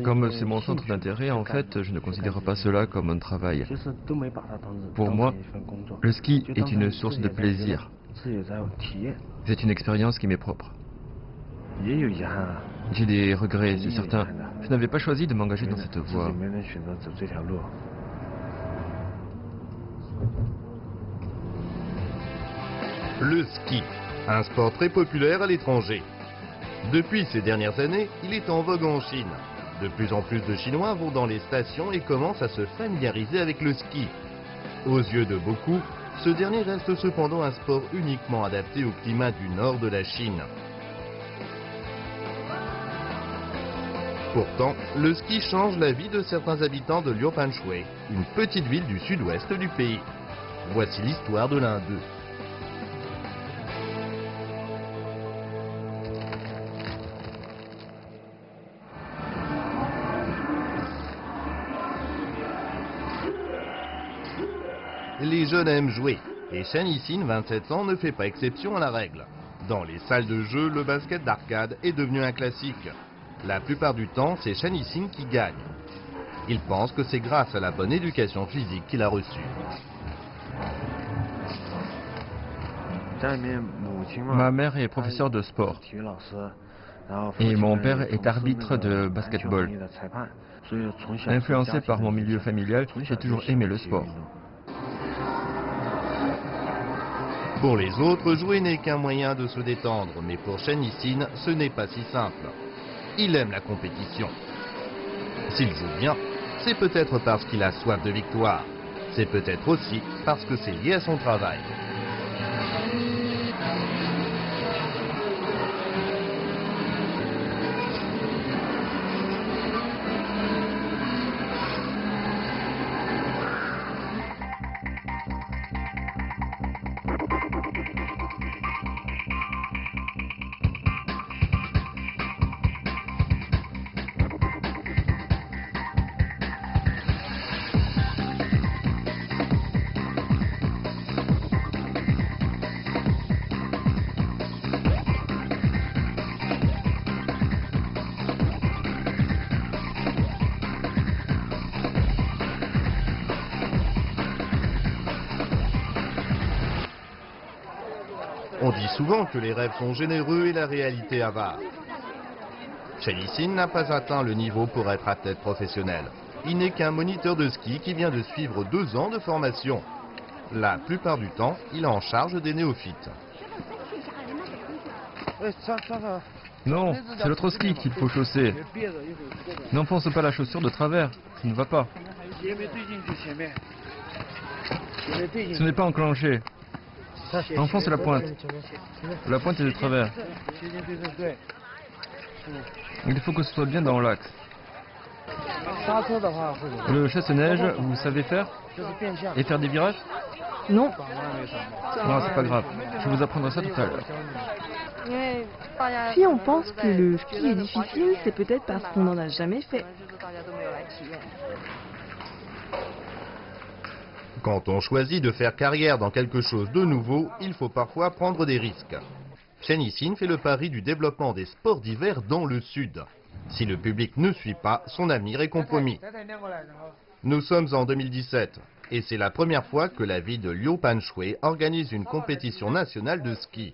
Comme c'est mon centre d'intérêt, en fait, je ne considère pas cela comme un travail. Pour moi, le ski est une source de plaisir. C'est une expérience qui m'est propre. J'ai des regrets, c'est certain. Je n'avais pas choisi de m'engager dans cette voie. Le ski, un sport très populaire à l'étranger. Depuis ces dernières années, il est en vogue en Chine. De plus en plus de Chinois vont dans les stations et commencent à se familiariser avec le ski. Aux yeux de beaucoup, ce dernier reste cependant un sport uniquement adapté au climat du nord de la Chine. Pourtant, le ski change la vie de certains habitants de Liupanshui, une petite ville du sud-ouest du pays. Voici l'histoire de l'un d'eux. Les jeunes aiment jouer, et Chen Yixin, 27 ans, ne fait pas exception à la règle. Dans les salles de jeu, le basket d'arcade est devenu un classique. La plupart du temps, c'est Chen Yixin qui gagne. Il pense que c'est grâce à la bonne éducation physique qu'il a reçue. Ma mère est professeure de sport et mon père est arbitre de basketball. Influencé par mon milieu familial, j'ai toujours aimé le sport. Pour les autres, jouer n'est qu'un moyen de se détendre, mais pour Chen Yixin, ce n'est pas si simple. Il aime la compétition. S'il joue bien, c'est peut-être parce qu'il a soif de victoire. C'est peut-être aussi parce que c'est lié à son travail. On dit souvent que les rêves sont généreux et la réalité avare. Chen Yixin n'a pas atteint le niveau pour être athlète professionnel. Il n'est qu'un moniteur de ski qui vient de suivre 2 ans de formation. La plupart du temps, il est en charge des néophytes. Non, c'est l'autre ski qu'il faut chausser. N'enfonce pas la chaussure de travers, ça ne va pas. Ce n'est pas enclenché. Enfonce la pointe. La pointe est de travers. Il faut que ce soit bien dans l'axe. Le chasse-neige, vous savez faire? Et faire des virages? Non. Non, c'est pas grave. Je vous apprendrai ça tout à l'heure. Si on pense que le ski est difficile, c'est peut-être parce qu'on n'en a jamais fait. Quand on choisit de faire carrière dans quelque chose de nouveau, il faut parfois prendre des risques. Chen Yixin fait le pari du développement des sports d'hiver dans le sud. Si le public ne suit pas, son avenir est compromis. Nous sommes en 2017 et c'est la première fois que la ville de Liupanshui organise une compétition nationale de ski.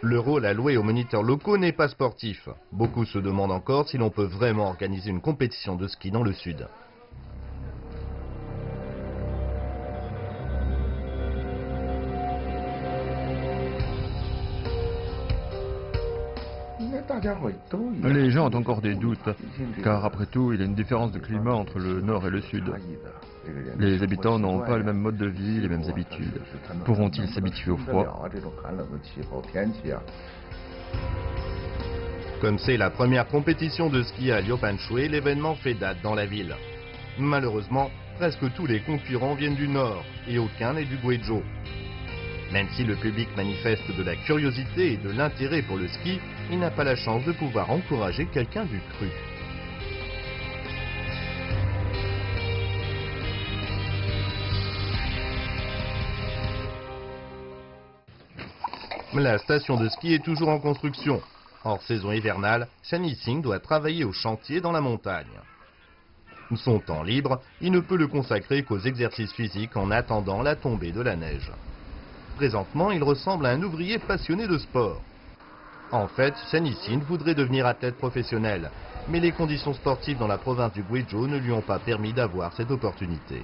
Le rôle alloué aux moniteurs locaux n'est pas sportif. Beaucoup se demandent encore si l'on peut vraiment organiser une compétition de ski dans le sud. Les gens ont encore des doutes, car après tout, il y a une différence de climat entre le nord et le sud. Les habitants n'ont pas le même mode de vie, les mêmes habitudes. Pourront-ils s'habituer au froid? Comme c'est la première compétition de ski à Liupanshui, l'événement fait date dans la ville. Malheureusement, presque tous les concurrents viennent du nord et aucun n'est du Guizhou. Même si le public manifeste de la curiosité et de l'intérêt pour le ski, il n'a pas la chance de pouvoir encourager quelqu'un du cru. La station de ski est toujours en construction. Hors saison hivernale, Chen Yixing doit travailler au chantier dans la montagne. Son temps libre, il ne peut le consacrer qu'aux exercices physiques en attendant la tombée de la neige. Présentement, il ressemble à un ouvrier passionné de sport. En fait, Chen Yixing voudrait devenir athlète professionnel, mais les conditions sportives dans la province du Guizhou ne lui ont pas permis d'avoir cette opportunité.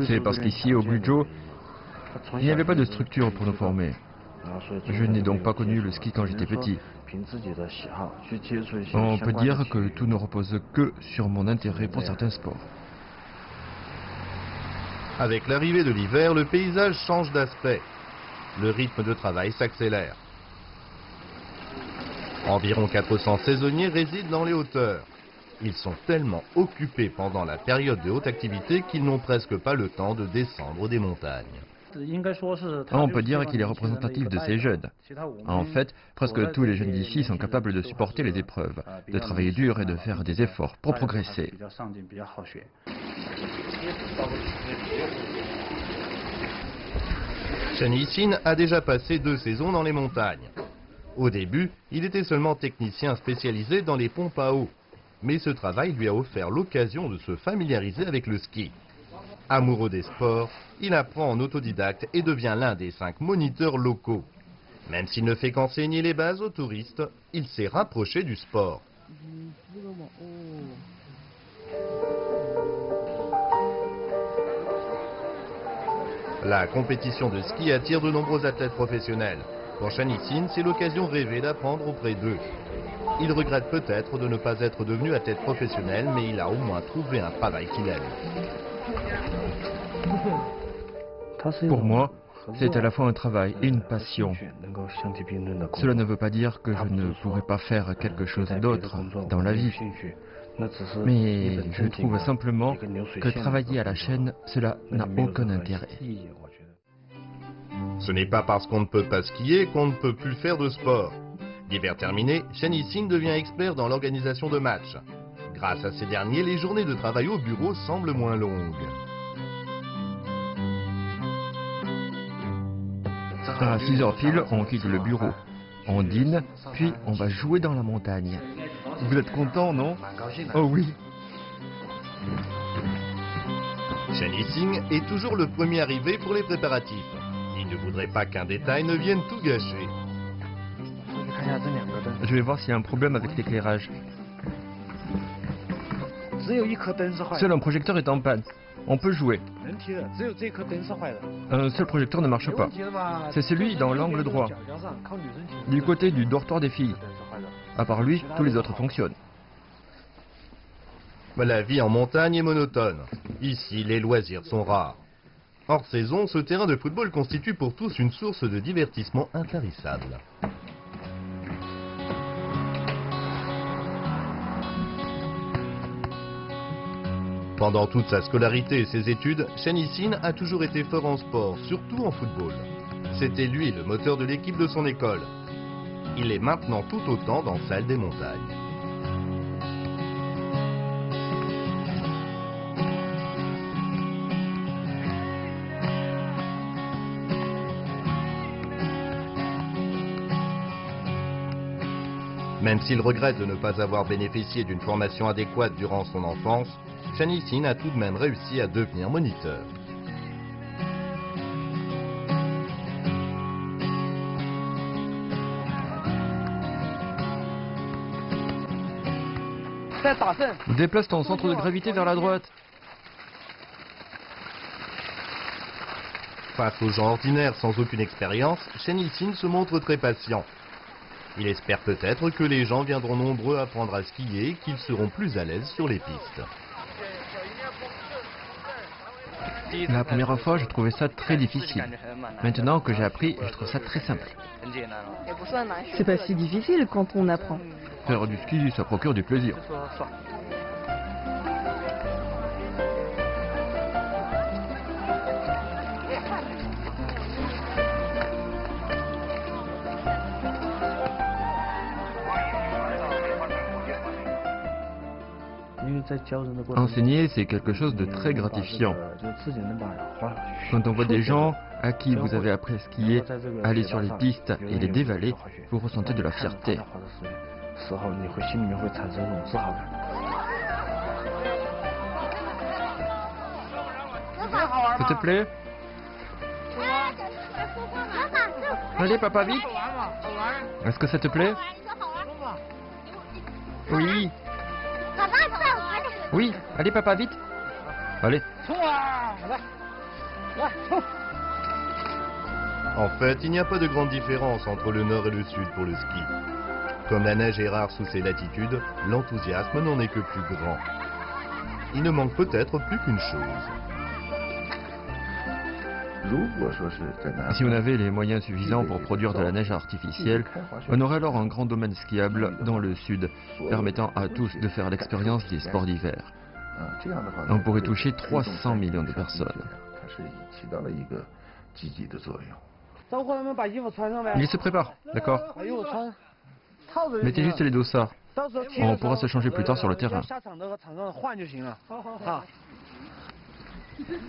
C'est parce qu'ici, au Guizhou, il n'y avait pas de structure pour nous former. Je n'ai donc pas connu le ski quand j'étais petit. On peut dire que tout ne repose que sur mon intérêt pour certains sports. Avec l'arrivée de l'hiver, le paysage change d'aspect. Le rythme de travail s'accélère. Environ 400 saisonniers résident dans les hauteurs. Ils sont tellement occupés pendant la période de haute activité qu'ils n'ont presque pas le temps de descendre des montagnes. On peut dire qu'il est représentatif de ces jeunes. En fait, presque tous les jeunes d'ici sont capables de supporter les épreuves, de travailler dur et de faire des efforts pour progresser. Chen Yixing a déjà passé 2 saisons dans les montagnes. Au début, il était seulement technicien spécialisé dans les pompes à eau. Mais ce travail lui a offert l'occasion de se familiariser avec le ski. Amoureux des sports, il apprend en autodidacte et devient l'un des 5 moniteurs locaux. Même s'il ne fait qu'enseigner les bases aux touristes, il s'est rapproché du sport. La compétition de ski attire de nombreux athlètes professionnels. Pour Chen Yixing, c'est l'occasion rêvée d'apprendre auprès d'eux. Il regrette peut-être de ne pas être devenu athlète professionnel, mais il a au moins trouvé un travail qu'il aime. Pour moi, c'est à la fois un travail et une passion. Cela ne veut pas dire que je ne pourrais pas faire quelque chose d'autre dans la vie. Mais je trouve simplement que travailler à la chaîne, cela n'a aucun intérêt. Ce n'est pas parce qu'on ne peut pas skier qu'on ne peut plus faire de sport. L'hiver terminé, Chen Yixing devient expert dans l'organisation de matchs. Grâce à ces derniers, les journées de travail au bureau semblent moins longues. À 6 heures pile, on quitte le bureau. On dîne, puis on va jouer dans la montagne. Vous êtes content, non? Oh oui. Chen Yixing est toujours le premier arrivé pour les préparatifs. Il ne voudrait pas qu'un détail ne vienne tout gâcher. Je vais voir s'il y a un problème avec l'éclairage. Seul un projecteur est en panne. On peut jouer. Un seul projecteur ne marche pas. C'est celui dans l'angle droit, du côté du dortoir des filles. À part lui, tous les autres fonctionnent. La vie en montagne est monotone. Ici, les loisirs sont rares. Hors saison, ce terrain de football constitue pour tous une source de divertissement intarissable. Pendant toute sa scolarité et ses études, Chen Yixing a toujours été fort en sport, surtout en football. C'était lui le moteur de l'équipe de son école. Il est maintenant tout autant dans celle des montagnes. Même s'il regrette de ne pas avoir bénéficié d'une formation adéquate durant son enfance, Chen Yixing a tout de même réussi à devenir moniteur. Déplace ton centre de gravité vers la droite. Face aux gens ordinaires sans aucune expérience, Chen Yixing se montre très patient. Il espère peut-être que les gens viendront nombreux apprendre à skier et qu'ils seront plus à l'aise sur les pistes. La première fois, je trouvais ça très difficile. Maintenant que j'ai appris, je trouve ça très simple. C'est pas si difficile quand on apprend. Faire du ski, ça procure du plaisir. Enseigner, c'est quelque chose de très gratifiant. Quand on voit des gens à qui vous avez appris à skier, aller sur les pistes et les dévaler, vous ressentez de la fierté. Ça te plaît? Allez, papa, vite! Est-ce que ça te plaît? Oui. Oui, allez, papa, vite! Allez. En fait, il n'y a pas de grande différence entre le nord et le sud pour le ski. Comme la neige est rare sous ces latitudes, l'enthousiasme n'en est que plus grand. Il ne manque peut-être plus qu'une chose. Si on avait les moyens suffisants pour produire de la neige artificielle, on aurait alors un grand domaine skiable dans le sud, permettant à tous de faire l'expérience des sports d'hiver. On pourrait toucher 300 millions de personnes. Il se prépare, d'accord? Mettez juste les dossards. On pourra se changer plus tard sur le terrain.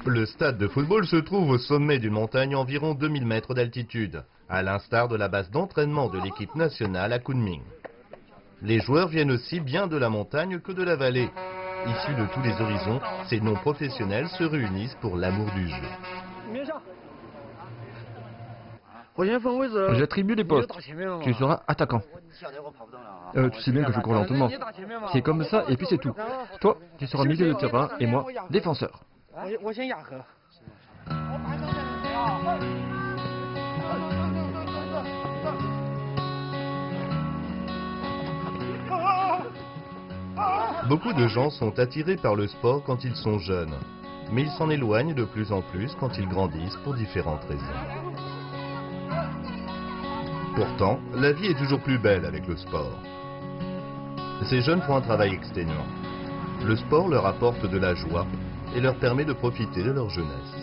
Le stade de football se trouve au sommet d'une montagne à environ 2000 mètres d'altitude, à l'instar de la base d'entraînement de l'équipe nationale à Kunming. Les joueurs viennent aussi bien de la montagne que de la vallée. Issus de tous les horizons, ces non-professionnels se réunissent pour l'amour du jeu. J'attribue les postes. Tu seras attaquant. Tu sais bien que je cours lentement. C'est comme ça et puis c'est tout. Toi, tu seras milieu de terrain et moi, défenseur. Beaucoup de gens sont attirés par le sport quand ils sont jeunes, mais ils s'en éloignent de plus en plus quand ils grandissent pour différentes raisons. Pourtant, la vie est toujours plus belle avec le sport. Ces jeunes font un travail exténuant. Le sport leur apporte de la joie et leur permet de profiter de leur jeunesse.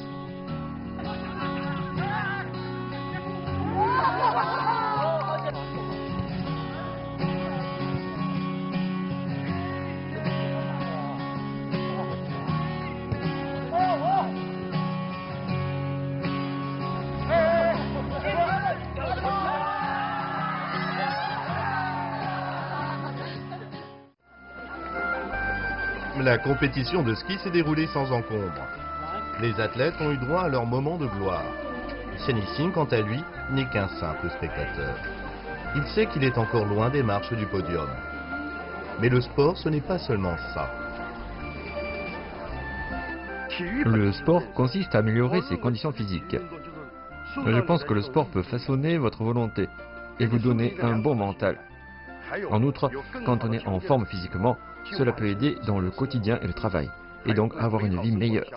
La compétition de ski s'est déroulée sans encombre. Les athlètes ont eu droit à leur moment de gloire. Chen Yixing, quant à lui, n'est qu'un simple spectateur. Il sait qu'il est encore loin des marches du podium. Mais le sport, ce n'est pas seulement ça. Le sport consiste à améliorer ses conditions physiques. Je pense que le sport peut façonner votre volonté et vous donner un bon mental. En outre, quand on est en forme physiquement, cela peut aider dans le quotidien et le travail, et donc avoir une vie meilleure.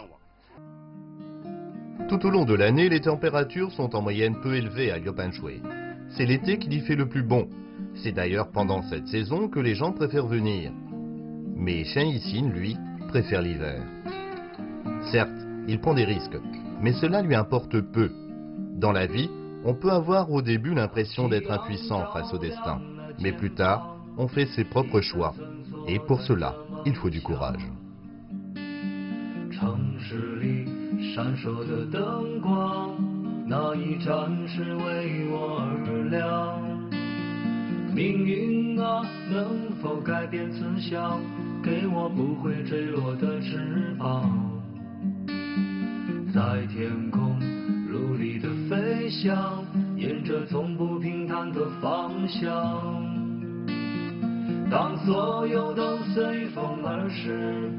Tout au long de l'année, les températures sont en moyenne peu élevées à Liupanshui. C'est l'été qui y fait le plus bon. C'est d'ailleurs pendant cette saison que les gens préfèrent venir. Mais Chen Yixing, lui, préfère l'hiver. Certes, il prend des risques, mais cela lui importe peu. Dans la vie, on peut avoir au début l'impression d'être impuissant face au destin. Mais plus tard, on fait ses propres choix. Et pour cela, il faut du courage.当所有都随风而逝，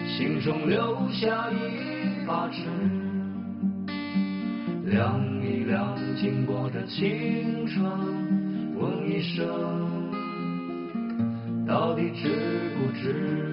心中留下一把尺，量一量经过的青春，问一声，到底值不值？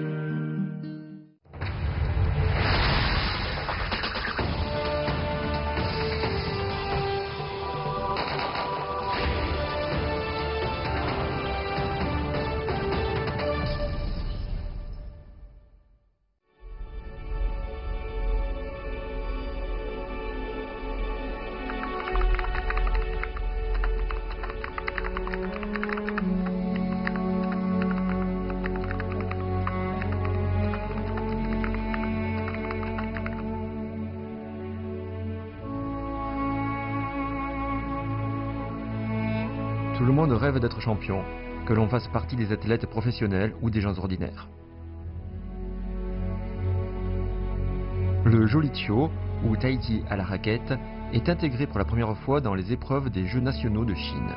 Tout le monde rêve d'être champion, que l'on fasse partie des athlètes professionnels ou des gens ordinaires. Le Jolichio, ou Taiji à la raquette, est intégré pour la première fois dans les épreuves des Jeux nationaux de Chine.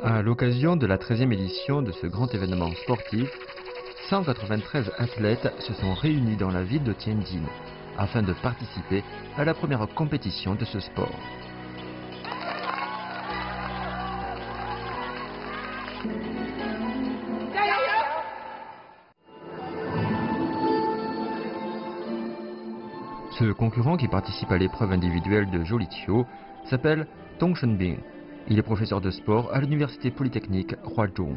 À l'occasion de la 13e édition de ce grand événement sportif, 193 athlètes se sont réunis dans la ville de Tianjin afin de participer à la première compétition de ce sport. Ce concurrent qui participe à l'épreuve individuelle de Jolichio s'appelle Dong Shenbing. Il est professeur de sport à l'université polytechnique Huazhong.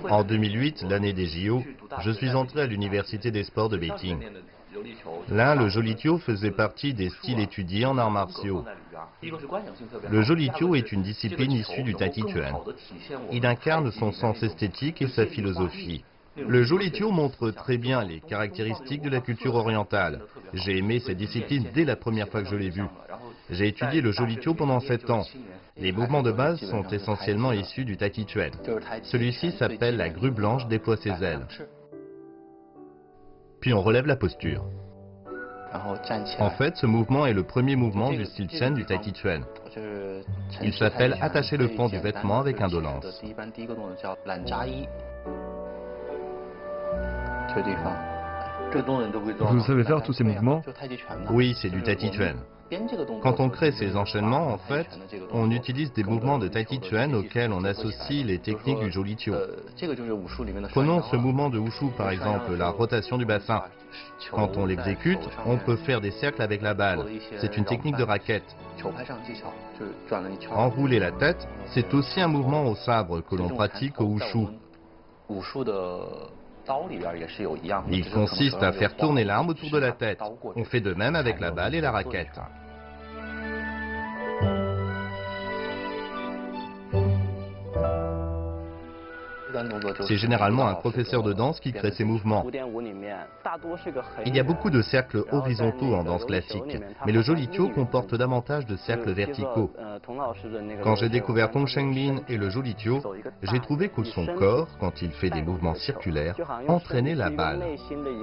En 2008, l'année des JO, je suis entré à l'université des sports de Beijing. Là, le Jolichio faisait partie des styles étudiés en arts martiaux. Le Jolichio est une discipline issue du Tai Chi Chuan. Il incarne son sens esthétique et sa philosophie. Le Jolichio montre très bien les caractéristiques de la culture orientale. J'ai aimé cette discipline dès la première fois que je l'ai vue. J'ai étudié le Jolichio pendant 7 ans. Les mouvements de base sont essentiellement issus du Tai Chi Chuan. Celui-ci s'appelle la grue blanche déploie ses ailes. Puis on relève la posture. En fait, ce mouvement est le premier mouvement du style Chen du Tai Chi Chuan. Il s'appelle attacher le pan du vêtement avec indolence. Vous savez faire tous ces mouvements? Oui, c'est du Tai Chi Chuan. Quand on crée ces enchaînements, en fait, on utilise des mouvements de Tai Chi Chuan auxquels on associe les techniques du Jolichio. Prenons ce mouvement de Wushu par exemple, la rotation du bassin. Quand on l'exécute, on peut faire des cercles avec la balle. C'est une technique de raquette. Enrouler la tête, c'est aussi un mouvement au sabre que l'on pratique au Wushu. Il consiste à faire tourner l'arme autour de la tête. On fait de même avec la balle et la raquette. C'est généralement un professeur de danse qui crée ces mouvements. Il y a beaucoup de cercles horizontaux en danse classique, mais le Jolichio comporte davantage de cercles verticaux. Quand j'ai découvert Dong Shenbing et le Jolichio, j'ai trouvé que son corps, quand il fait des mouvements circulaires, entraînait la balle.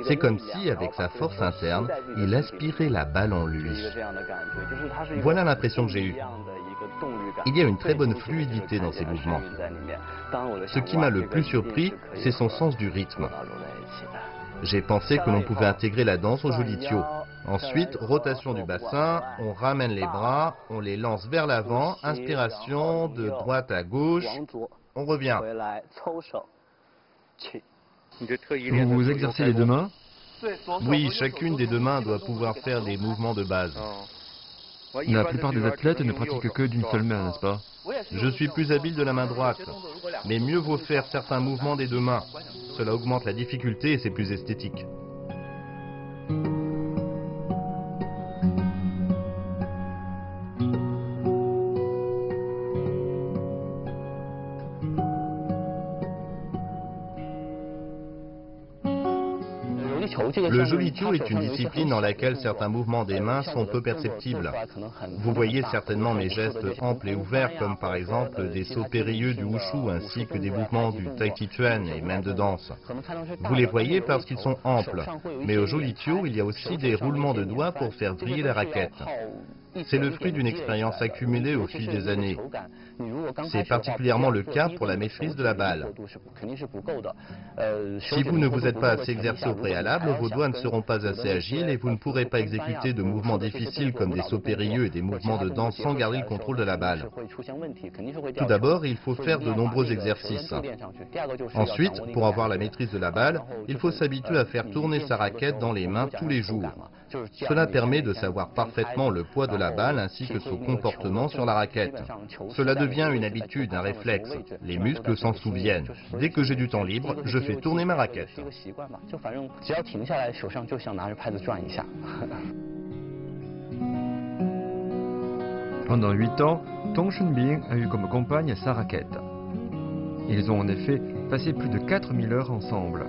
C'est comme si, avec sa force interne, il aspirait la balle en lui. Voilà l'impression que j'ai eue. Il y a une très bonne fluidité dans ces mouvements. Ce qui m'a le plus surpris, c'est son sens du rythme. J'ai pensé que l'on pouvait intégrer la danse au Jolichio. Ensuite, rotation du bassin, on ramène les bras, on les lance vers l'avant, inspiration de droite à gauche, on revient. Vous vous exercez les deux mains? Oui, chacune des deux mains doit pouvoir faire des mouvements de base. La plupart des athlètes ne pratiquent que d'une seule main, n'est-ce pas? Je suis plus habile de la main droite, mais mieux vaut faire certains mouvements des deux mains. Cela augmente la difficulté et c'est plus esthétique. Le Jolichio est une discipline dans laquelle certains mouvements des mains sont peu perceptibles. Vous voyez certainement mes gestes amples et ouverts, comme par exemple des sauts périlleux du Wushu, ainsi que des mouvements du Tai Chi Chuan et même de danse. Vous les voyez parce qu'ils sont amples, mais au Jolichio, il y a aussi des roulements de doigts pour faire briller la raquette. C'est le fruit d'une expérience accumulée au fil des années. C'est particulièrement le cas pour la maîtrise de la balle. Si vous ne vous êtes pas assez exercé au préalable, vos doigts ne seront pas assez agiles et vous ne pourrez pas exécuter de mouvements difficiles comme des sauts périlleux et des mouvements de danse sans garder le contrôle de la balle. Tout d'abord, il faut faire de nombreux exercices. Ensuite, pour avoir la maîtrise de la balle, il faut s'habituer à faire tourner sa raquette dans les mains tous les jours. Cela permet de savoir parfaitement le poids de la balle ainsi que son comportement sur la raquette. Cela devient une habitude, un réflexe. Les muscles s'en souviennent. Dès que j'ai du temps libre, je fais tourner ma raquette. Pendant 8 ans, Tong Chun-bing a eu comme compagne sa raquette. Ils ont en effet passé plus de 4000 heures ensemble.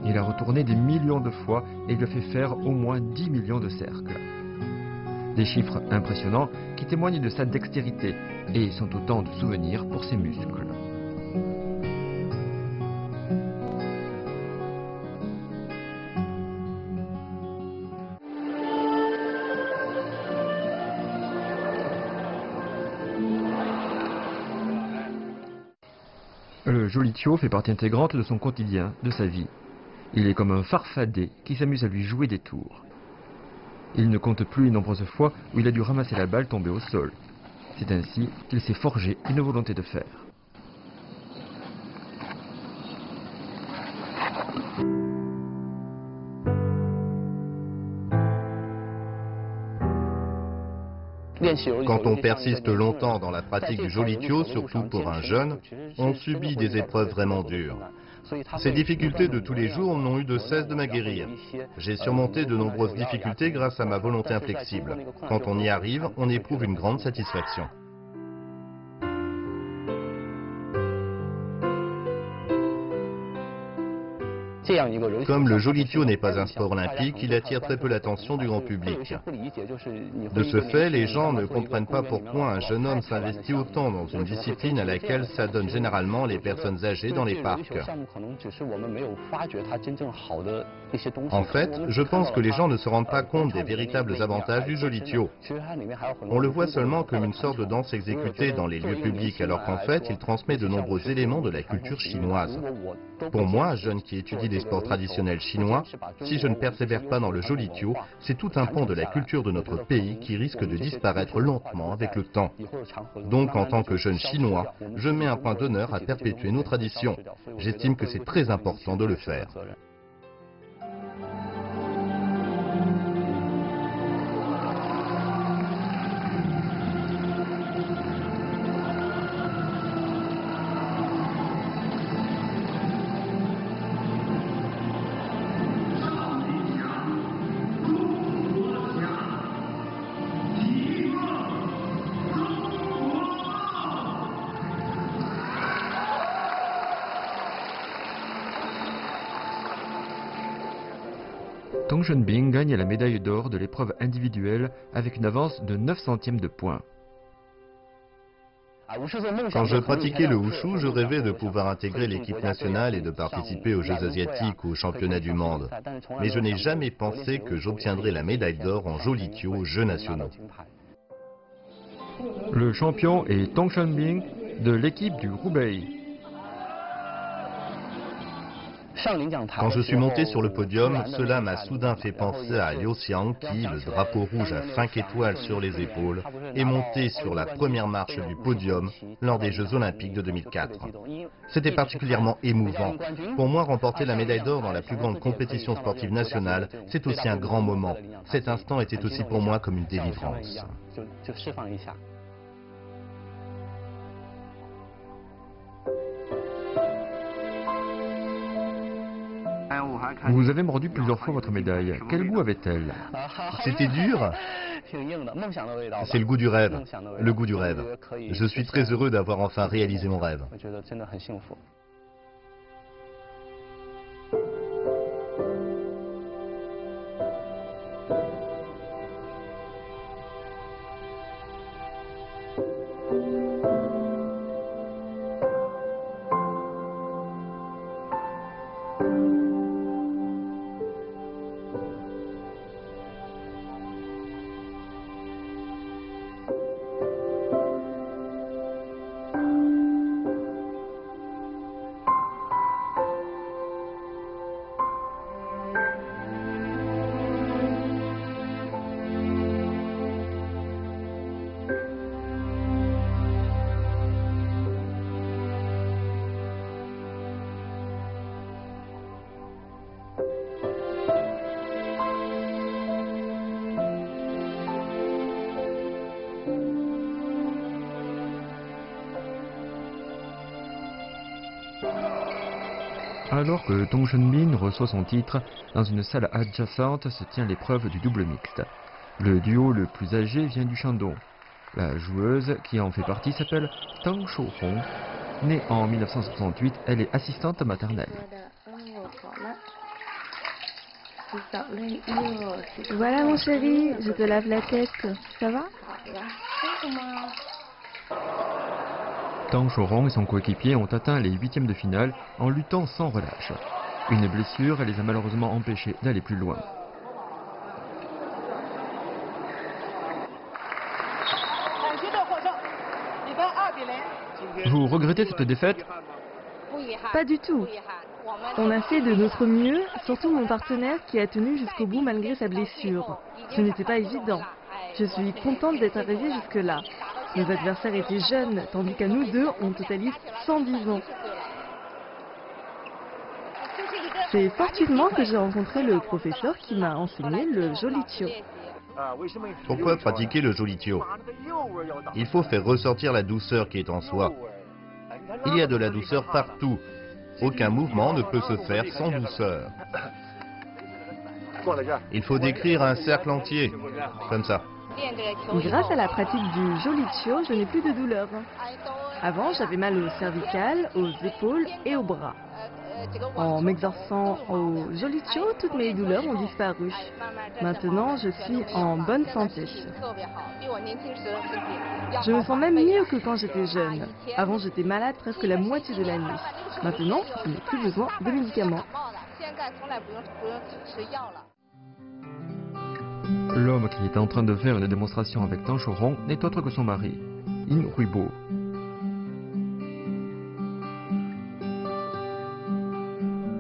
Il a retourné des millions de fois et lui a fait faire au moins 10 millions de cercles. Des chiffres impressionnants qui témoignent de sa dextérité et sont autant de souvenirs pour ses muscles. Le Jolitio fait partie intégrante de son quotidien, de sa vie. Il est comme un farfadet qui s'amuse à lui jouer des tours. Il ne compte plus les nombreuses fois où il a dû ramasser la balle tombée au sol. C'est ainsi qu'il s'est forgé une volonté de faire. Quand on persiste longtemps dans la pratique du Jolitio, surtout pour un jeune, on subit des épreuves vraiment dures. Ces difficultés de tous les jours n'ont eu de cesse de m'aguerrir. J'ai surmonté de nombreuses difficultés grâce à ma volonté inflexible. Quand on y arrive, on éprouve une grande satisfaction. Comme le Jolitio n'est pas un sport olympique, il attire très peu l'attention du grand public. De ce fait, les gens ne comprennent pas pourquoi un jeune homme s'investit autant dans une discipline à laquelle s'adonnent généralement les personnes âgées dans les parcs. En fait, je pense que les gens ne se rendent pas compte des véritables avantages du Jolitio. On le voit seulement comme une sorte de danse exécutée dans les lieux publics, alors qu'en fait, il transmet de nombreux éléments de la culture chinoise. Pour moi, jeune qui étudie des sports traditionnels chinois, si je ne persévère pas dans le Jolitio, c'est tout un pan de la culture de notre pays qui risque de disparaître lentement avec le temps. Donc, en tant que jeune chinois, je mets un point d'honneur à perpétuer nos traditions. J'estime que c'est très important de le faire. Tong Chun-bing gagne la médaille d'or de l'épreuve individuelle avec une avance de 9 centièmes de point. Quand je pratiquais le wushu, je rêvais de pouvoir intégrer l'équipe nationale et de participer aux Jeux asiatiques ou aux championnats du monde. Mais je n'ai jamais pensé que j'obtiendrais la médaille d'or en Jolitio aux Jeux nationaux. Le champion est Tong Chun-bing de l'équipe du Hubei. Quand je suis monté sur le podium, cela m'a soudain fait penser à Liu Xiang qui, le drapeau rouge à 5 étoiles sur les épaules, est monté sur la première marche du podium lors des Jeux Olympiques de 2004. C'était particulièrement émouvant. Pour moi, remporter la médaille d'or dans la plus grande compétition sportive nationale, c'est aussi un grand moment. Cet instant était aussi pour moi comme une délivrance. Vous avez mordu plusieurs fois votre médaille. Quel goût avait-elle? C'était dur. C'est le goût du rêve. Le goût du rêve. Je suis très heureux d'avoir enfin réalisé mon rêve. Alors que Tong Chun-bing reçoit son titre, dans une salle adjacente se tient l'épreuve du double mixte. Le duo le plus âgé vient du Shandong. La joueuse qui en fait partie s'appelle Tang Shouhong. Née en 1968, elle est assistante maternelle. Voilà mon chéri, je te lave la tête. Ça va? Tang Shouhong et son coéquipier ont atteint les huitièmes de finale en luttant sans relâche. Une blessure les a malheureusement empêchés d'aller plus loin. Vous regrettez cette défaite? Pas du tout. On a fait de notre mieux, surtout mon partenaire qui a tenu jusqu'au bout malgré sa blessure. Ce n'était pas évident. Je suis contente d'être arrivée jusque-là. Nos adversaires étaient jeunes, tandis qu'à nous deux, on totalise 110 ans. C'est fortuitement que j'ai rencontré le professeur qui m'a enseigné le Jolichio. Pourquoi pratiquer le Jolichio? Il faut faire ressortir la douceur qui est en soi. Il y a de la douceur partout. Aucun mouvement ne peut se faire sans douceur. Il faut décrire un cercle entier, comme ça. Grâce à la pratique du Jolichio, je n'ai plus de douleur. Avant, j'avais mal aux cervicales, aux épaules et aux bras. En m'exerçant au Jolichio, toutes mes douleurs ont disparu. Maintenant, je suis en bonne santé. Je me sens même mieux que quand j'étais jeune. Avant, j'étais malade presque la moitié de la nuit. Maintenant, je n'ai plus besoin de médicaments. L'homme qui est en train de faire une démonstration avec Tang Shouhong n'est autre que son mari, In Huibo.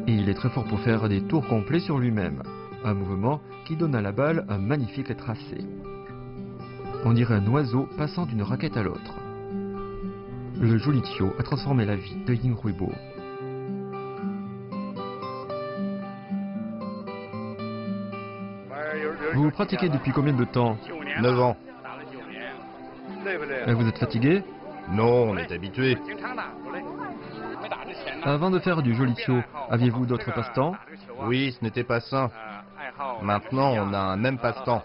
Et il est très fort pour faire des tours complets sur lui-même, un mouvement qui donne à la balle un magnifique tracé. On dirait un oiseau passant d'une raquette à l'autre. Le Jolichio a transformé la vie de In Huibo. Vous pratiquez depuis combien de temps? 9 ans. Et vous êtes fatigué? Non, on est habitué. Avant de faire du Jolichio, aviez-vous d'autres passe-temps? Oui, ce n'était pas sain. Maintenant, on a un même passe-temps.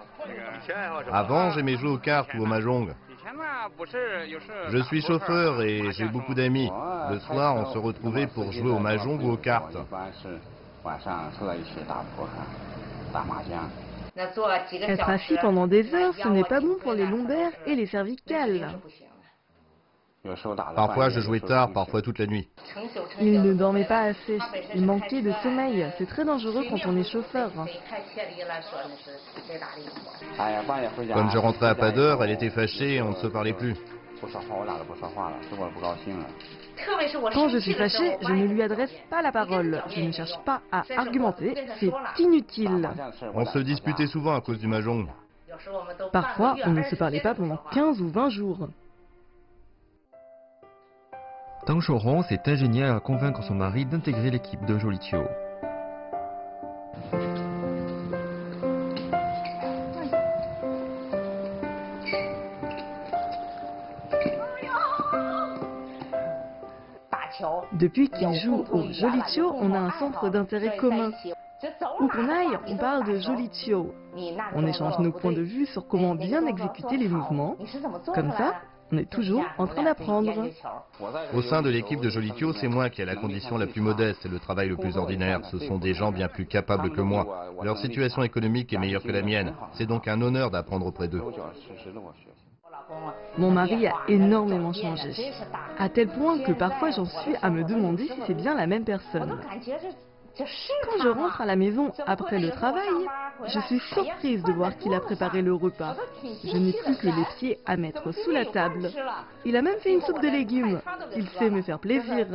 Avant, j'aimais jouer aux cartes ou au mahjong. Je suis chauffeur et j'ai beaucoup d'amis. Le soir, on se retrouvait pour jouer au mahjong ou aux cartes. Être assis pendant des heures, ce n'est pas bon pour les lombaires et les cervicales. Parfois, je jouais tard, parfois toute la nuit. Il ne dormait pas assez. Il manquait de sommeil. C'est très dangereux quand on est chauffeur. Quand je rentrais à pas d'heure, elle était fâchée et on ne se parlait plus. Quand je suis fâchée, je ne lui adresse pas la parole. Je ne cherche pas à argumenter. C'est inutile. On se disputait souvent à cause du mahjong. Parfois, on ne se parlait pas pendant 15 ou 20 jours. Tang Shouhong s'est ingénié à convaincre son mari d'intégrer l'équipe de Jolichio. Depuis qu'il joue au Jolichio, on a un centre d'intérêt commun. Où qu'on aille, on parle de Jolichio. On échange nos points de vue sur comment bien exécuter les mouvements. Comme ça, on est toujours en train d'apprendre. Au sein de l'équipe de Jolichio, c'est moi qui ai la condition la plus modeste et le travail le plus ordinaire. Ce sont des gens bien plus capables que moi. Leur situation économique est meilleure que la mienne. C'est donc un honneur d'apprendre auprès d'eux. Mon mari a énormément changé, à tel point que parfois j'en suis à me demander si c'est bien la même personne. Quand je rentre à la maison après le travail, je suis surprise de voir qu'il a préparé le repas. Je n'ai plus que les pieds à mettre sous la table. Il a même fait une soupe de légumes. Il sait me faire plaisir.